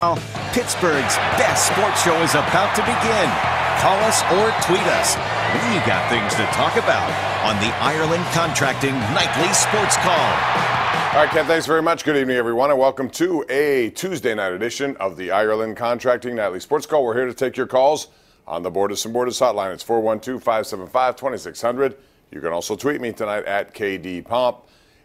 Well, Pittsburgh's best sports show is about to begin. Call us or tweet us. We got things to talk about on the Ireland Contracting Nightly Sports Call. All right, Ken, thanks very much. Good evening, everyone, and welcome to a Tuesday night edition of the Ireland Contracting Nightly Sports Call. We're here to take your calls on the Borders and Borders hotline. It's 412-575-2600. You can also tweet me tonight at KDPomp.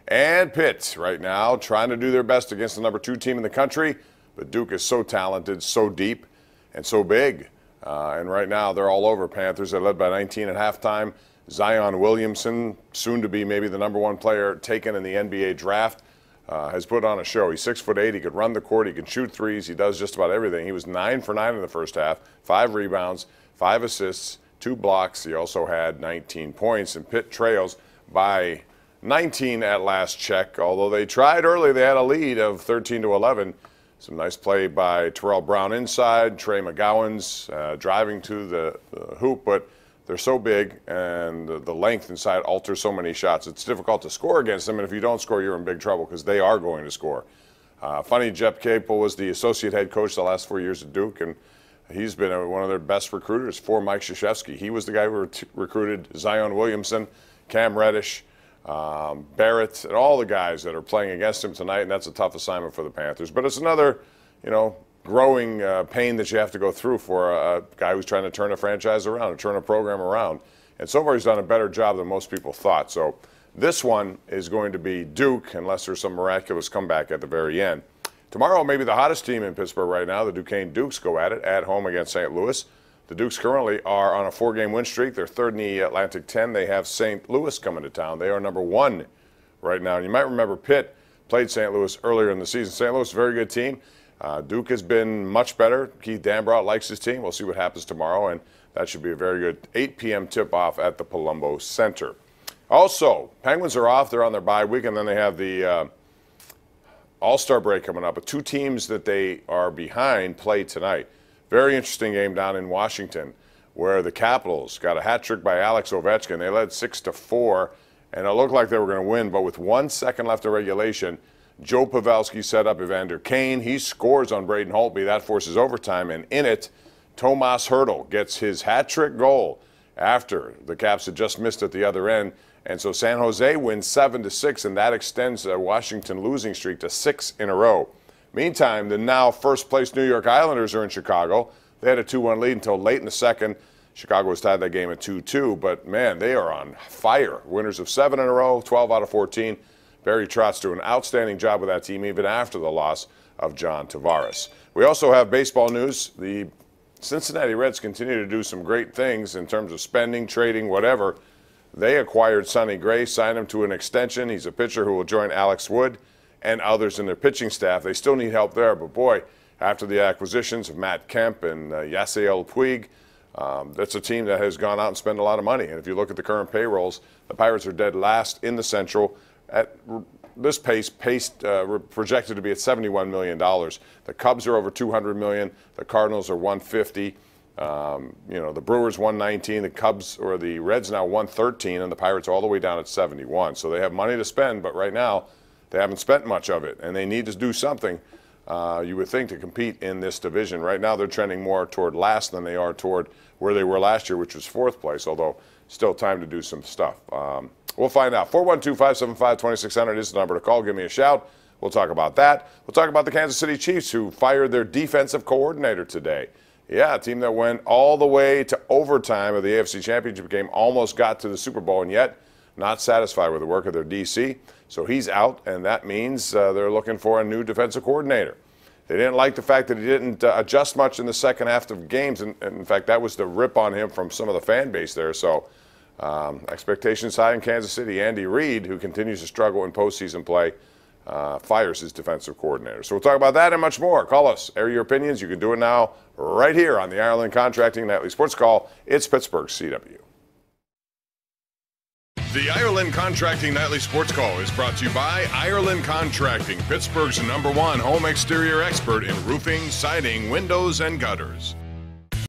And Pitt right now trying to do their best against the number 2 team in the country. But Duke is so talented, so deep, and so big. And right now, they're all over Panthers. They're led by 19 at halftime. Zion Williamson, soon to be maybe the number 1 player taken in the NBA draft, has put on a show. He's 6'8". He could run the court. He can shoot threes. He does just about everything. He was 9 for 9 in the first half, 5 rebounds, 5 assists, 2 blocks. He also had 19 points. And Pitt trails by 19 at last check. Although they tried early, they had a lead of 13-11. Some nice play by Terrell Brown inside. Trey McGowan's driving to the hoop, but they're so big and the length inside alters so many shots. It's difficult to score against them, and if you don't score, you're in big trouble because they are going to score. Funny, Jeff Capel was the associate head coach the last 4 years at Duke, and he's been one of their best recruiters for Mike Krzyzewski. He was the guy who recruited Zion Williamson, Cam Reddish, Barrett, and all the guys that are playing against him tonight, and that's a tough assignment for the Panthers. But it's another, growing pain that you have to go through for a guy who's trying to turn a franchise around, or turn a program around. And so far he's done a better job than most people thought. So this one is going to be Duke, unless there's some miraculous comeback at the very end. Tomorrow, maybe the hottest team in Pittsburgh right now, the Duquesne Dukes, go at it at home against St. Louis. The Dukes currently are on a 4-game win streak. They're 3rd in the Atlantic 10. They have St. Louis coming to town. They are number 1 right now. And you might remember Pitt played St. Louis earlier in the season. St. Louis, very good team. Duke has been much better. Keith Dambrot likes his team. We'll see what happens tomorrow, and that should be a very good 8 p.m. tip-off at the Palumbo Center. Also, Penguins are off. They're on their bye week, and then they have the All-Star break coming up. But 2 teams that they are behind play tonight. Very interesting game down in Washington where the Capitals got a hat trick by Alex Ovechkin. They led 6-4, and it looked like they were going to win. But with 1 second left of regulation, Joe Pavelski set up Evander Kane. He scores on Braden Holtby. That forces overtime, and in it, Tomas Hertl gets his hat trick goal after the Caps had just missed at the other end. And so San Jose wins 7-6, and that extends a Washington losing streak to 6 in a row. Meantime, the now first-place New York Islanders are in Chicago. They had a 2-1 lead until late in the second. Chicago was tied that game at 2-2, but, man, they are on fire. Winners of 7 in a row, 12 out of 14. Barry Trotz doing an outstanding job with that team even after the loss of John Tavares. We also have baseball news. The Cincinnati Reds continue to do some great things in terms of spending, trading, whatever. They acquired Sonny Gray, signed him to an extension. He's a pitcher who will join Alex Wood and others in their pitching staff. They still need help there, but boy, after the acquisitions of Matt Kemp and Yasiel Puig, that's a team that has gone out and spent a lot of money. And if you look at the current payrolls, the Pirates are dead last in the Central at this pace, projected to be at $71 million. The Cubs are over $200 million. The Cardinals are $150. The Brewers $119. The Cubs or the Reds now $113, and the Pirates all the way down at $71. So they have money to spend, but right now, they haven't spent much of it, and they need to do something, you would think, to compete in this division. Right now, they're trending more toward last than they are toward where they were last year, which was 4th place, although still time to do some stuff. We'll find out. 412-575-2600 is the number to call. Give me a shout. We'll talk about that. We'll talk about the Kansas City Chiefs, who fired their defensive coordinator today. Yeah, a team that went all the way to overtime of the AFC Championship game, almost got to the Super Bowl, and yet not satisfied with the work of their DC. So he's out, and that means they're looking for a new defensive coordinator. They didn't like the fact that he didn't adjust much in the second half of games, and in fact, that was the rip on him from some of the fan base there. So expectations high in Kansas City. Andy Reid, who continues to struggle in postseason play, fires his defensive coordinator. So we'll talk about that and much more. Call us, air your opinions. You can do it now right here on the Ireland Contracting Nightly Sports Call. It's Pittsburgh's CW. The Ireland Contracting Nightly Sports Call is brought to you by Ireland Contracting, Pittsburgh's #1 home exterior expert in roofing, siding, windows, and gutters.